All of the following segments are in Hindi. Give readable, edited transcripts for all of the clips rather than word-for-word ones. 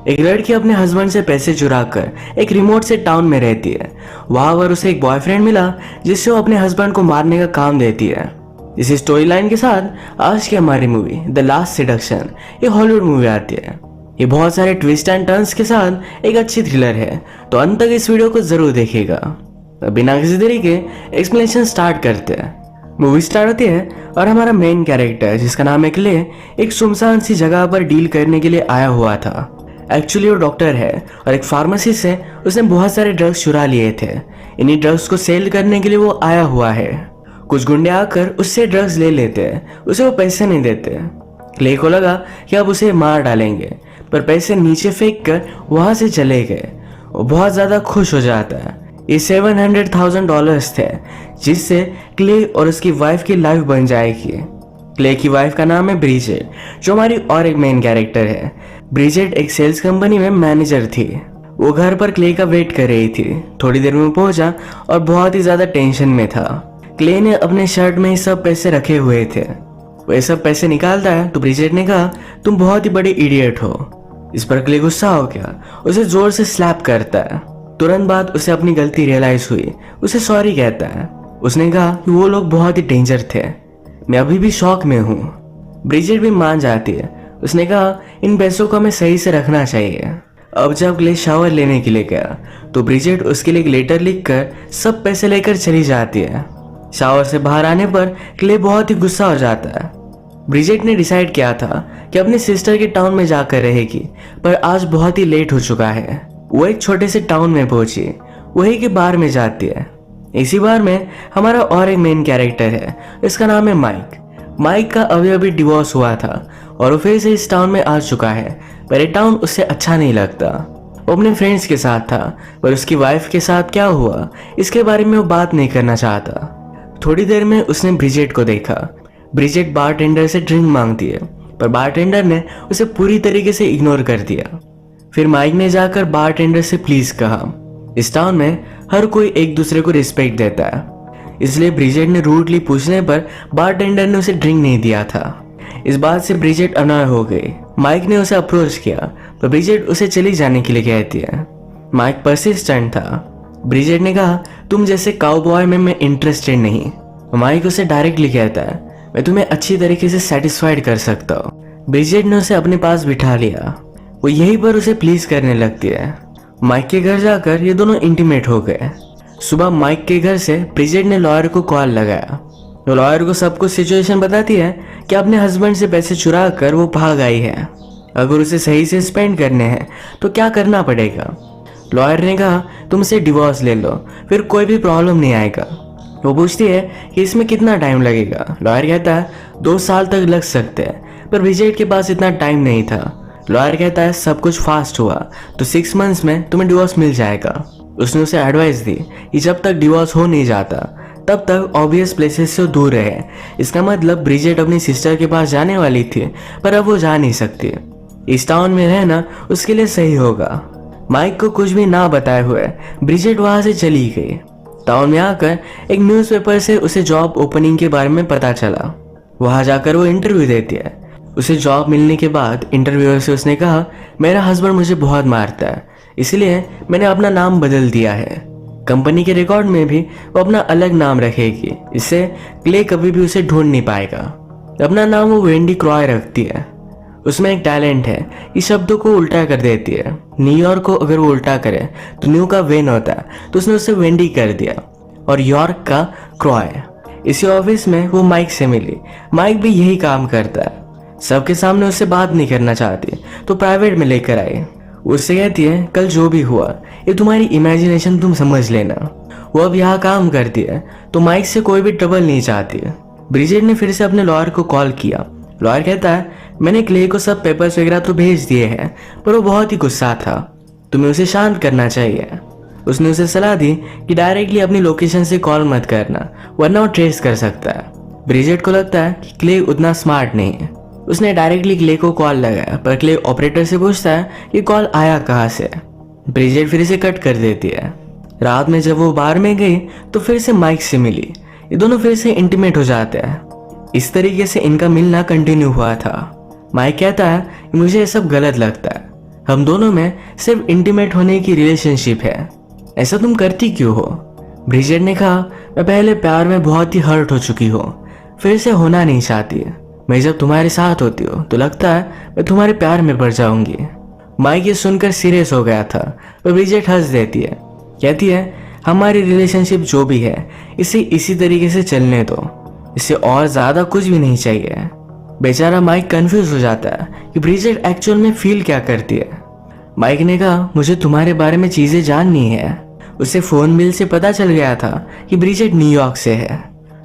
एक लड़की अपने हस्बैंड से पैसे चुराकर एक रिमोट से टाउन में रहती है। वहां पर उसे एक बॉयफ्रेंड मिला जिससे वो अपने हस्बैंड को मारने का काम देती है। इसी स्टोरी लाइन के साथ आज की हमारी मूवी द लास्ट सेडक्शन ये हॉलीवुड मूवी आती है। ये बहुत सारे ट्विस्ट एंड टर्न्स के साथ एक अच्छी थ्रिलर है, तो अंत तक इस वीडियो को जरूर देखिएगा। बिना किसी देरी के एक्सप्लेनेशन स्टार्ट करते हैं। मूवी स्टार्ट होती है और हमारा मेन कैरेक्टर जिसका नाम है क्ले एक सुनसान सी जगह पर डील करने के लिए आया हुआ था। एक्चुअली वो डॉक्टर है और एक फार्मेसी से उसने बहुत सारे ड्रग्स चुरा लिए थे। इन्हीं ड्रग्स को सेल करने के लिए वो आया हुआ है। कुछ गुंडे आकर उससे ड्रग्स ले लेते हैं, उसे वो पैसे नहीं देते। क्ले को लगा कि अब उसे मार डालेंगे, पर पैसे नीचे फेंक कर वहां से चले गए। वो बहुत ज्यादा खुश हो जाता है। ये $700,000 थे जिससे क्ले और उसकी वाइफ की लाइफ बन जाएगी। क्ले की वाइफ का नाम है ब्रिजेट, जो हमारी और एक मेन कैरेक्टर है। ब्रिजेट एक सेल्स कंपनी में मैनेजर थी। वो घर पर क्ले का वेट कर रही थी। थोड़ी देर में पहुंचा और बहुत ही ज्यादा टेंशन में था। क्ले ने अपने शर्ट में ही सब पैसे रखे हुए थे। वो ये सब पैसे निकालता है तो ब्रिजेट ने कहा, तुम बहुत ही बड़े इडियट हो। इस पर क्ले गुस्सा हो गया, उसे जोर से स्लैप करता है। तुरंत बाद उसे अपनी गलती रियलाइज हुई, उसे सॉरी कहता है। उसने कहा कि वो लोग बहुत ही डेंजर थे, मैं अभी भी शॉक में हूँ। ब्रिजेट भी मान जाती है। उसने कहा इन पैसों को हमें सही से रखना चाहिए। अब जब क्ले शावर लेने के लिए गया तो ब्रिजेट उसके लिए एक लेटर लिखकर सब पैसे लेकर चली जाती है। शावर से बाहर आने पर क्ले बहुत ही गुस्सा हो जाता है। ब्रिजेट ने डिसाइड किया था कि अपनी सिस्टर के टाउन में जाकर रहेगी, पर आज बहुत ही लेट हो चुका है। वो एक छोटे से टाउन में पहुंची, वही के बार में जाती है। इसी बार में हमारा और एक मेन कैरेक्टर है, इसका नाम है माइक। माइक का अभी अभी डिवोर्स हुआ था और वो फिर से इस टाउन में आ चुका है, पर ये टाउन उससे अच्छा नहीं लगता। वो अपने फ्रेंड्स के साथ था, पर उसकी वाइफ के साथ क्या हुआ इसके बारे में वो बात नहीं करना चाहता। थोड़ी देर में उसने ब्रिजेट को देखा। ब्रिजेट बारटेंडर से ड्रिंक मांगती है, पर बारटेंडर ने उसे पूरी तरीके से इग्नोर कर दिया। फिर माइक ने जाकर बारटेंडर से प्लीज कहा। इस टाउन में हर कोई एक दूसरे को रिस्पेक्ट देता है, इसलिए ब्रिजेट ने रूडली पूछने पर बारटेंडर ने उसे ड्रिंक नहीं दिया था। इस बात से ब्रिजेट अनॉय हो गई। माइक ने उसे अप्रोच किया, तो ब्रिजेट उसे चली जाने के लिए कहती है। माइक परसिस्टेंट था। ब्रिजेट ने कहा, तुम जैसे काउबॉय में मैं इंटरेस्टेड नहीं। माइक उसे डायरेक्टली कहता है, मैं तुम्हें अच्छी तरीके से सेटिस्फाइड कर सकता हूँ। ब्रिजेट ने उसे अपने पास बिठा लिया। वो यहीं पर उसे प्लीज करने लगती है। माइक के घर जाकर ये दोनों इंटीमेट हो गए। सुबह माइक के घर से ब्रिजेट ने लॉयर को कॉल लगाया। तो लॉयर को सब कुछ सिचुएशन बताती है कि अपने हस्बैंड से पैसे चुरा कर वो भाग आई है। अगर उसे सही से स्पेंड करने हैं तो क्या करना पड़ेगा। लॉयर ने कहा, तुम इसे डिवोर्स ले लो, फिर कोई भी प्रॉब्लम नहीं आएगा। वो पूछती है कि इसमें कितना टाइम लगेगा। लॉयर कहता है 2 साल तक लग सकते हैं, पर ब्रिजेट के पास इतना टाइम नहीं था। लॉयर कहता है सब कुछ फास्ट हुआ तो 6 मंथ्स में तुम्हें डिवोर्स मिल जाएगा। उसने उसे एडवाइस दी कि जब तक डिवोर्स हो नहीं जाता तब तक ऑब्वियस प्लेसेस से दूर रहे। इसका मतलब ब्रिजेट अपनी सिस्टर के पास जाने वाली थी, पर अब वो जा नहीं सकती। इस टाउन में रहना उसके लिए सही होगा। माइक को कुछ भी ना बताए हुए ब्रिजेट वहां से चली गई। टाउन में आकर एक न्यूज़पेपर से उसे जॉब ओपनिंग के बारे में पता चला। वहां जाकर वो इंटरव्यू देती है। उसे जॉब मिलने के बाद इंटरव्यूअर से उसने कहा, मेरा हस्बैंड मुझे बहुत मारता है, इसलिए मैंने अपना नाम बदल दिया है। कंपनी के रिकॉर्ड में भी वो अपना अलग नाम रखेगी, इससे क्ले कभी भी उसे ढूंढ नहीं पाएगा। अपना नाम वो वेंडी क्रॉय रखती है। उसमें एक टैलेंट है कि शब्दों को उल्टा कर देती है। न्यूयॉर्क को अगर वो उल्टा करे तो न्यू का वेन होता है, तो उसने उसे वेंडी कर दिया, और यॉर्क का क्रॉय। इसी ऑफिस में वो माइक से मिली। माइक भी यही काम करता है। सबके सामने उससे बात नहीं करना चाहती, तो प्राइवेट में लेकर आई। उससे कहती है, कल जो भी हुआ ये तुम्हारी इमेजिनेशन, तुम समझ लेना। वो अब यहाँ काम करती है, तो माइक से कोई भी ट्रबल नहीं चाहती। ब्रिजेट ने फिर से अपने लॉयर को कॉल किया। लॉयर कहता है, मैंने क्ले को सब पेपर्स वगैरह तो भेज दिए हैं, पर वो बहुत ही गुस्सा था, तुम्हें उसे शांत करना चाहिए। उसने उसे सलाह दी कि डायरेक्टली अपनी लोकेशन से कॉल मत करना, वरना वो ट्रेस कर सकता है। ब्रिजेट को लगता है कि क्ले उतना स्मार्ट नहीं है। उसने डायरेक्टली क्ले को कॉल लगाया, पर क्ले ऑपरेटर से पूछता है कि कॉल आया कहाँ से। ब्रिजेट फिर से कट कर देती है। रात में जब वो बार में गई तो फिर से माइक से मिली। ये दोनों फिर से इंटीमेट हो जाते हैं। इस तरीके से इनका मिलना कंटिन्यू हुआ था। माइक कहता है कि मुझे ये सब गलत लगता है, हम दोनों में सिर्फ इंटीमेट होने की रिलेशनशिप है, ऐसा तुम करती क्यों हो? ब्रिजेट ने कहा, मैं पहले प्यार में बहुत ही हर्ट हो चुकी हूँ, फिर से होना नहीं चाहती। मैं जब तुम्हारे साथ होती हूँ तो लगता है मैं तुम्हारे प्यार में पड़ जाऊंगी। माइक ये सुनकर सीरियस हो गया था, पर ब्रिजेट हंस देती है, कहती है, हमारी रिलेशनशिप जो भी है इसे इसी तरीके से चलने दो, इससे और ज्यादा कुछ भी नहीं चाहिए। बेचारा माइक कंफ्यूज हो जाता है कि ब्रिजेट एक्चुअल में फील क्या करती है। माइक ने कहा, मुझे तुम्हारे बारे में चीजें जाननी है। उसे फोन बिल से पता चल गया था कि ब्रिजेट न्यूयॉर्क से है।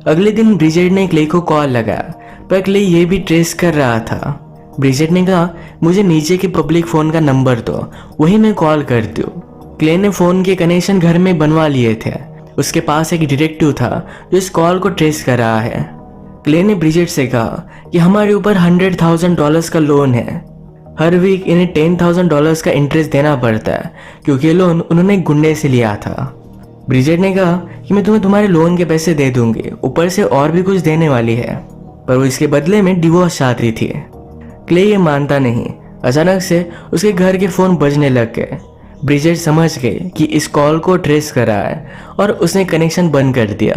अगले दिन ब्रिजेट ने क्ले को कॉल लगाया, पर क्ले ये भी ट्रेस कर रहा था। ब्रिजेट ने कहा, मुझे नीचे के पब्लिक फोन का नंबर दो, वही मैं कॉल करती हूँ। क्ले ने फोन के कनेक्शन घर में बनवा लिए थे। उसके पास एक डिटेक्टिव था जो इस कॉल को ट्रेस कर रहा है। क्ले ने ब्रिजेट से कहा कि हमारे ऊपर $100,000 का लोन है। हर वीक इन्हें $10,000 का इंटरेस्ट देना पड़ता है, क्योंकि ये लोन उन्होंने एक गुंडे से लिया था। ब्रिजेट ने कहा कि मैं तुम्हें तुम्हारे लोन के पैसे दे दूंगी, ऊपर से और भी कुछ देने वाली है, पर वो इसके बदले में डिवोर्स चाहती थी। क्ले ये मानता नहीं। अचानक से उसके घर के फोन बजने लग गए। ब्रिजेट समझ गई कि इस कॉल को ट्रेस करा है और उसने कनेक्शन बंद कर दिया।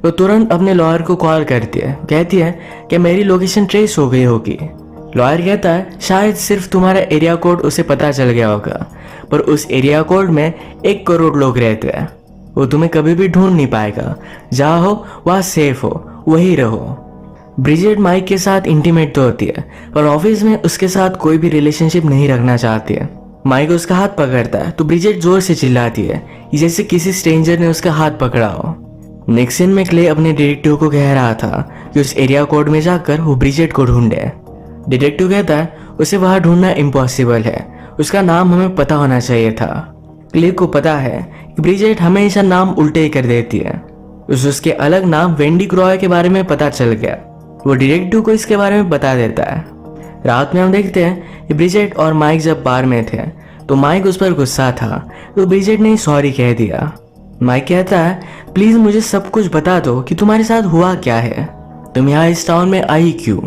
वो तुरंत अपने लॉयर को कॉल करती है, कहती है कि मेरी लोकेशन ट्रेस हो गई होगी। लॉयर कहता है, शायद सिर्फ तुम्हारा एरिया कोड उसे पता चल गया होगा, पर उस एरिया कोड में 1 करोड़ लोग रहते हैं। वो तुम्हें कभी भी ढूंढ नहीं पाएगा। जहाँ हो वहाँ सेफ हो, वही रहो। ब्रिजेट माइक के साथ इंटीमेट तो होती है, पर ऑफिस में उसके साथ कोई भी रिलेशनशिप नहीं रखना चाहती है। माइक उसका हाथ पकड़ता है तो ब्रिजेट जोर से चिल्लाती है, जैसे किसी स्ट्रेंजर ने उसका हाथ पकड़ा हो। नेक्स्ट सीन में क्ले अपने डिटेक्टिव को कह रहा था कि उस एरिया कोड में जाकर वो ब्रिजेट को ढूंढे। डिटेक्टिव कहता है, उसे वहां ढूंढना इम्पॉसिबल है, उसका नाम हमें पता होना चाहिए था। क्ले को पता है कि ब्रिजेट हमेशा नाम उल्टे कर देती है। उसके अलग नाम वेंडी क्रॉय के बारे में पता चल गया। वो डिटेक्टिव को इसके बारे में बता देता है। रात में हम देखते हैं कि ब्रिजेट और माइक जब बार में थे तो माइक उस पर गुस्सा था, तो ब्रिजेट ने सॉरी कह दिया। माइक कहता है, प्लीज मुझे सब कुछ बता दो कि तुम्हारे साथ हुआ क्या है, तुम यहाँ इस टाउन में आई क्यों?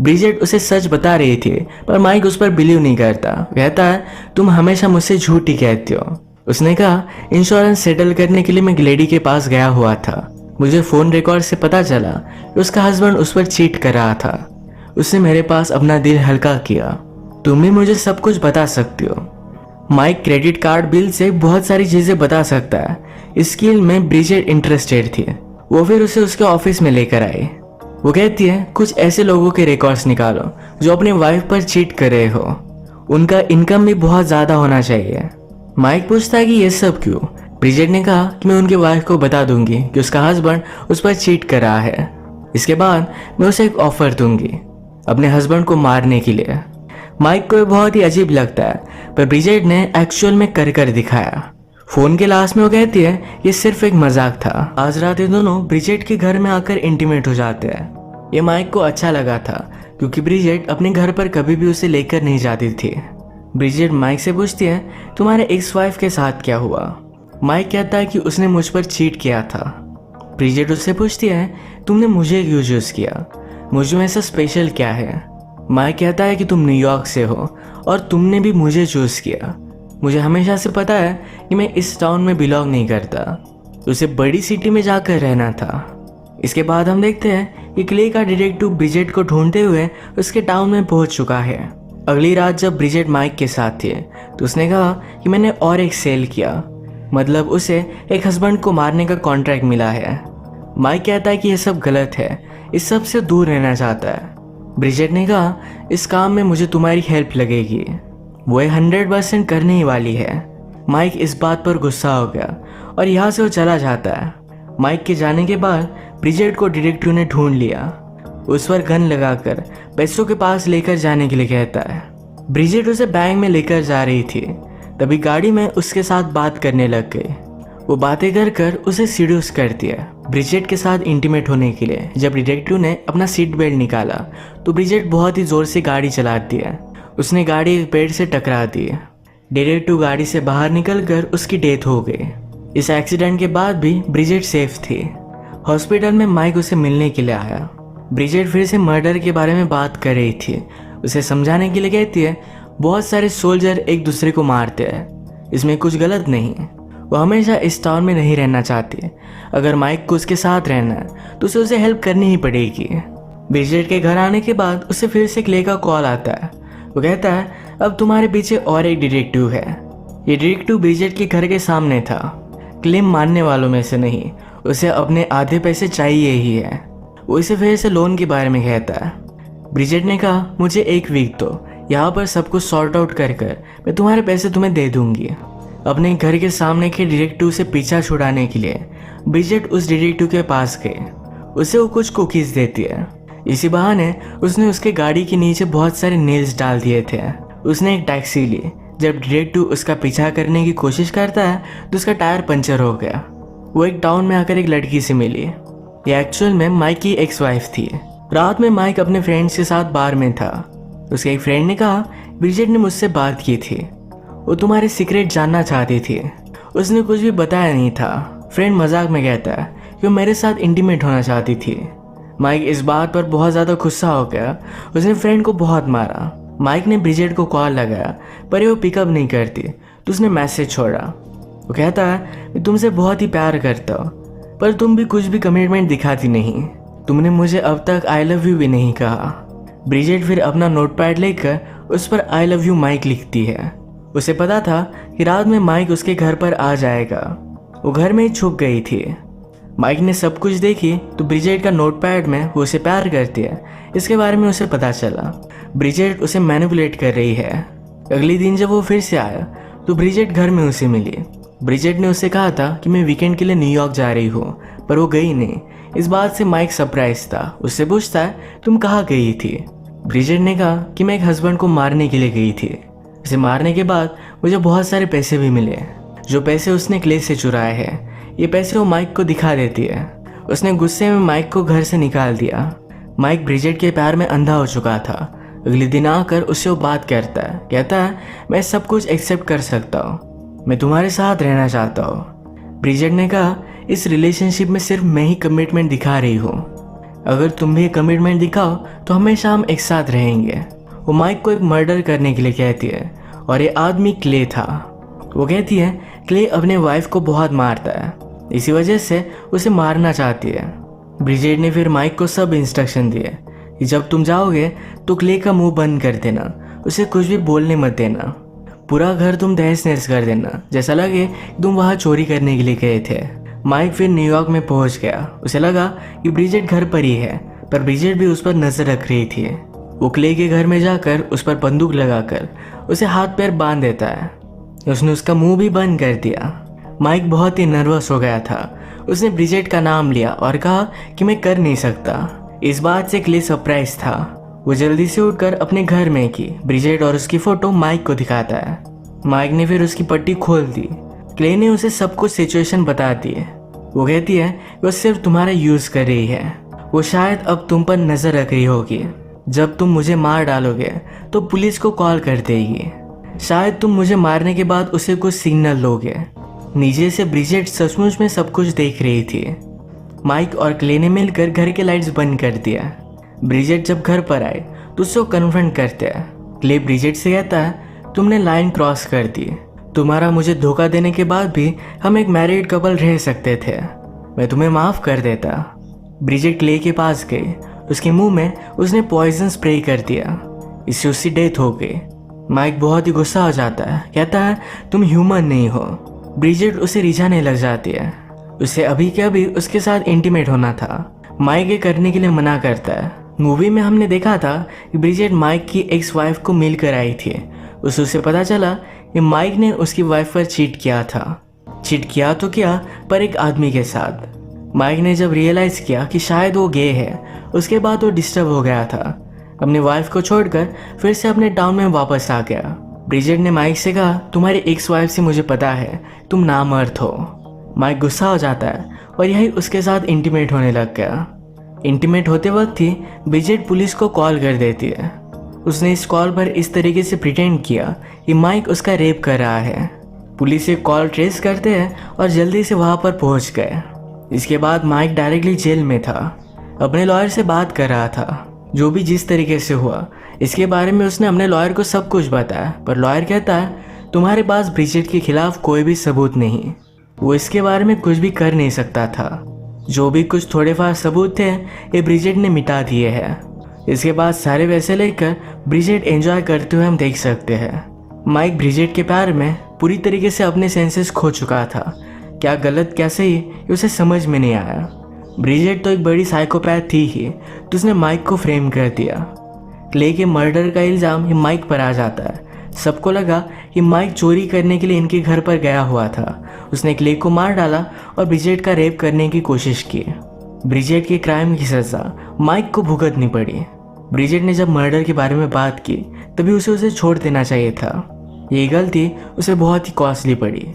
ब्रिजेट उसे सच बता रही थी, पर माइक उस पर बिलीव नहीं करता। कहता है, तुम हमेशा मुझसे झूठ ही कहती हो। उसने कहा, इंश्योरेंस सेटल करने के लिए मैं ग्लेडी के पास गया हुआ था। मुझे फोन रिकॉर्ड से पता चला कि उसका हस्बैंड उस पर चीट कर रहा था। उसने मेरे पास अपना दिल हल्का किया। तुम भी मुझे सब कुछ बता सकती हो। माइक क्रेडिट कार्ड बिल से बहुत सारी चीजें बता सकता है। इस स्किल में ब्रिजेट इंटरेस्टेड थी। वो फिर उसे उसके ऑफिस में लेकर आई। वो कहती है, कुछ ऐसे लोगों के रिकॉर्ड्स निकालो जो अपनी वाइफ पर चीट कर रहे हो, उनका इनकम भी बहुत ज्यादा होना चाहिए। माइक पूछता है कि ये सब क्यों? ब्रिजेट ने कहा कि मैं उनके वाइफ को बता दूंगी कि उसका हस्बैंड उस पर चीट कर रहा है। इसके बाद मैं उसे एक ऑफर दूंगी अपने हस्बैंड को मारने के लिए। माइक को बहुत ही अजीब लगता है, पर ब्रिजेट ने एक्चुअल में कर दिखाया। फोन के लास्ट में वो कहती है, ये सिर्फ एक मजाक था। आज रात ये दोनों ब्रिजेट के घर में आकर इंटीमेट हो जाते हैं। ये माइक को अच्छा लगा था, क्योंकि ब्रिजेट अपने घर पर कभी भी उसे लेकर नहीं जाती थी। ब्रिजेट माइक से पूछती है, तुम्हारे एक्स वाइफ के साथ क्या हुआ? माइक कहता है कि उसने मुझ पर चीट किया था। ब्रिजेट उससे पूछती है, तुमने मुझे क्यों चूज किया? मुझ में ऐसा स्पेशल क्या है? माइक कहता है कि तुम न्यूयॉर्क से हो और तुमने भी मुझे चूज किया। मुझे हमेशा से पता है कि मैं इस टाउन में बिलोंग नहीं करता, उसे बड़ी सिटी में जाकर रहना था। इसके बाद हम देखते हैं कि क्ले का डिटेक्टिव ब्रिजेट को ढूंढते हुए उसके टाउन में पहुंच चुका है। अगली रात जब ब्रिजेट माइक के साथ थी तो उसने कहा कि मैंने और एक सेल किया, मतलब उसे एक हस्बैंड को मारने का कॉन्ट्रैक्ट मिला है। माइक कहता है कि यह सब गलत है, इस सब से दूर रहना चाहता है। ब्रिजेट ने कहा, इस काम में मुझे तुम्हारी हेल्प लगेगी। वो 100% करने ही वाली है। माइक इस बात पर गुस्सा हो गया और यहाँ से वो चला जाता है। माइक के जाने के बाद ब्रिजेट को डिटेक्टिव ने ढूंढ लिया। उस पर गन लगाकर पैसों के पास लेकर जाने के लिए कहता है। ब्रिजेट उसे बैंक में लेकर जा रही थी, तभी गाड़ी में उसके साथ बात करने लग गई। वो बातें कर उसे सीड्यूस करती है ब्रिजेट के साथ इंटीमेट होने के लिए। जब डिटेक्टिव ने अपना सीट बेल्ट निकाला तो ब्रिजेट बहुत ही जोर से गाड़ी चलाती है। उसने गाड़ी एक पेड़ से टकरा दी। डिटेक्टिव गाड़ी से बाहर निकलकर उसकी डेथ हो गई। इस एक्सीडेंट के बाद भी ब्रिजेट सेफ थी। हॉस्पिटल में माइक उसे मिलने के लिए आया। ब्रिजेट फिर से मर्डर के बारे में बात कर रही थी। उसे समझाने के लिए कहती है, बहुत सारे सोल्जर एक दूसरे को मारते हैं, इसमें कुछ गलत नहीं है। वो हमेशा इस टाउन में नहीं रहना चाहती। अगर माइक को उसके साथ रहना है तो उसे हेल्प करनी ही पड़ेगी। ब्रिजेट के घर आने के बाद उसे फिर से क्ले का कॉल आता है। वो कहता है अब तुम्हारे पीछे और एक डिटेक्टिव है। ये डिटेक्टिव ब्रिजेट के घर के सामने था। क्लेम मानने वालों में से नहीं, उसे अपने आधे पैसे चाहिए ही है। वो इसे फिर से लोन के बारे में कहता है। ब्रिजेट ने कहा मुझे 1 वीक दो, यहाँ पर सब कुछ सॉर्ट आउट कर मैं तुम्हारे पैसे तुम्हें दे दूंगी। अपने घर के सामने के डिटेक्टिव से पीछा छुड़ाने के लिए ब्रिजेट उस डिटेक्टिव के पास गए। उसे वो कुछ कुकीज देती है। इसी बहाने उसने उसके गाड़ी के नीचे बहुत सारे नेल्स डाल दिए थे। उसने एक टैक्सी ली। जब डिटेक्टिव उसका पीछा करने की कोशिश करता है तो उसका टायर पंचर हो गया। वो एक टाउन में आकर एक लड़की से मिली। ये एक्चुअल में माइक की एक्स वाइफ थी। रात में माइक अपने फ्रेंड्स के साथ बार में था। उसके एक फ्रेंड ने कहा ब्रिजेट ने मुझसे बात की थी, वो तुम्हारे सीक्रेट जानना चाहती थी। उसने कुछ भी बताया नहीं था। फ्रेंड मजाक में कहता है कि वो मेरे साथ इंटीमेट होना चाहती थी। माइक इस बात पर बहुत ज़्यादा गुस्सा हो गया। उसने फ्रेंड को बहुत मारा। माइक ने ब्रिजेट को कॉल लगाया पर वो पिकअप नहीं करती तो उसने मैसेज छोड़ा। वो कहता है मैं तुमसे बहुत ही प्यार करता हूँ पर तुम भी कुछ भी कमिटमेंट दिखाती नहीं। तुमने मुझे अब तक आई लव यू भी नहीं कहा। ब्रिजेट फिर अपना नोटपैड लेकर उस पर आई लव यू माइक लिखती है। उसे पता था कि रात में माइक उसके घर पर आ जाएगा। वो घर में ही छुप गई थी। माइक ने सब कुछ देखी तो ब्रिजेट का नोटपैड में वो उसे प्यार करती है इसके बारे में उसे पता चला। ब्रिजेट उसे मैनिपुलेट कर रही है। अगले दिन जब वो फिर से आया तो ब्रिजेट घर में उसे मिली। ब्रिजेट ने उसे कहा था कि मैं वीकेंड के लिए न्यूयॉर्क जा रही हूँ पर वो गई नहीं। इस बात से माइक सरप्राइज था। उससे पूछता है तुम कहाँ गई थी। ब्रिजेट ने कहा कि मैं एक हस्बैंड को मारने के लिए गई थी। इसे मारने के बाद मुझे बहुत सारे पैसे भी मिले, जो पैसे उसने क्ले से चुराए हैं। ये पैसे वो माइक को दिखा देती है। उसने गुस्से में माइक को घर से निकाल दिया। माइक ब्रिजेट के प्यार में अंधा हो चुका था। अगले दिन आकर उससे वो बात करता है। कहता है मैं सब कुछ एक्सेप्ट कर सकता हूँ, मैं तुम्हारे साथ रहना चाहता हूँ। ब्रिजेट ने कहा इस रिलेशनशिप में सिर्फ मैं ही कमिटमेंट दिखा रही हूँ, अगर तुम भी कमिटमेंट दिखाओ तो हमेशा हम एक साथ रहेंगे। वो माइक को एक मर्डर करने के लिए कहती है और ये आदमी क्ले था। वो कहती है क्ले अपने वाइफ को बहुत मारता है, इसी वजह से उसे मारना चाहती है। ब्रिजेट ने फिर माइक को सब इंस्ट्रक्शन दिए कि जब तुम जाओगे तो क्ले का मुंह बंद कर देना, उसे कुछ भी बोलने मत देना। पूरा घर तुम तहस नहस कर देना, जैसा लगे तुम वहाँ चोरी करने के लिए गए थे। माइक फिर न्यूयॉर्क में पहुँच गया। उसे लगा कि ब्रिजेट घर पर ही है, पर ब्रिजेट भी उस पर नजर रख रही थी। वो क्ले के घर में जाकर उस पर बंदूक लगाकर उसे हाथ पैर बांध देता है। उसने उसका मुंह भी बंद कर दिया। माइक बहुत ही नर्वस हो गया था। उसने ब्रिजेट का नाम लिया और कहा कि मैं कर नहीं सकता। इस बात से क्ले सरप्राइज था। वो जल्दी से उठकर अपने घर में की ब्रिजेट और उसकी फोटो माइक को दिखाता है। माइक ने फिर उसकी पट्टी खोल दी। क्ले ने उसे सब कुछ सिचुएशन बता दी है। वो कहती है वो सिर्फ तुम्हारा यूज कर रही है। वो शायद अब तुम पर नजर रख रही होगी। जब तुम मुझे मार डालोगे तो पुलिस को कॉल कर देगी। शायद तुम मुझे मारने के बाद उसे कुछ सिग्नल लोगे। नीचे से ब्रिजेट सचमुच में सब कुछ देख रही थी। माइक और क्ले ने मिलकर घर के लाइट्स बंद कर दिया। ब्रिजेट जब घर पर आए तो उसको कन्फ्रंट करते हैं। क्ले ब्रिजेट से कहता है तुमने लाइन क्रॉस कर दी। तुम्हारा मुझे धोखा देने के बाद भी हम एक मैरिड कपल रह सकते थे। मैं तुम्हें माफ कर देता। ब्रिजेट क्ले के पास गई। उसके मुंह में उसने पॉइजन स्प्रे कर दिया। इससे उसकी डेथ हो गई। माइक बहुत ही गुस्सा हो जाता है। कहता है तुम ह्यूमन नहीं हो। ब्रिजेट उसे रिझाने लग जाती है। उसे अभी के अभी उसके साथ इंटीमेट होना था। माइक ये करने के लिए मना करता है। मूवी में हमने देखा था कि ब्रिजेट माइक की एक्स वाइफ को मिलकर आई थी। उसे पता चला कि माइक ने उसकी वाइफ पर चीट किया था। चीट किया तो क्या, पर एक आदमी के साथ। माइक ने जब रियलाइज किया कि शायद वो गे है, उसके बाद वो डिस्टर्ब हो गया था। अपनी वाइफ को छोड़कर फिर से अपने टाउन में वापस आ गया। ब्रिजेट ने माइक से कहा तुम्हारी एक्स वाइफ से मुझे पता है तुम नामर्द हो। माइक गुस्सा हो जाता है और यही उसके साथ इंटीमेट होने लग गया। इंटीमेट होते वक्त ही ब्रिजेट पुलिस को कॉल कर देती है। उसने इस कॉल पर इस तरीके से प्रिटेंड किया कि माइक उसका रेप कर रहा है। पुलिस ये कॉल ट्रेस करते हैं और जल्दी से वहाँ पर पहुँच गए। इसके बाद माइक डायरेक्टली जेल में था। अपने लॉयर से बात कर रहा था। जो भी जिस तरीके से हुआ इसके बारे में उसने अपने लॉयर को सब कुछ बताया, पर लॉयर कहता है तुम्हारे पास ब्रिजेट के खिलाफ कोई भी सबूत नहीं। वो इसके बारे में कुछ भी कर नहीं सकता था। जो भी कुछ थोड़े बहुत सबूत थे ये ब्रिजेट ने मिटा दिए हैं। इसके बाद सारे पैसे लेकर ब्रिजेट एंजॉय करते हुए हम देख सकते हैं। माइक ब्रिजेट के प्यार में पूरी तरीके से अपने सेंसेस खो चुका था। क्या गलत क्या सही ये उसे समझ में नहीं आया। ब्रिजेट तो एक बड़ी साइकोपैथ थी ही, तो उसने माइक को फ्रेम कर दिया। क्ले के मर्डर का इल्ज़ाम ये माइक पर आ जाता है। सबको लगा कि माइक चोरी करने के लिए इनके घर पर गया हुआ था। उसने क्ले को मार डाला और ब्रिजेट का रेप करने की कोशिश की। ब्रिजेट के क्राइम की सज़ा माइक को भुगतनी पड़ी। ब्रिजेट ने जब मर्डर के बारे में बात की तभी उसे छोड़ देना चाहिए था। ये गलती उसे बहुत ही कॉस्टली पड़ी।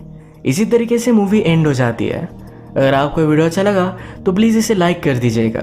इसी तरीके से मूवी एंड हो जाती है। अगर आपको वीडियो अच्छा लगा तो प्लीज़ इसे लाइक कर दीजिएगा।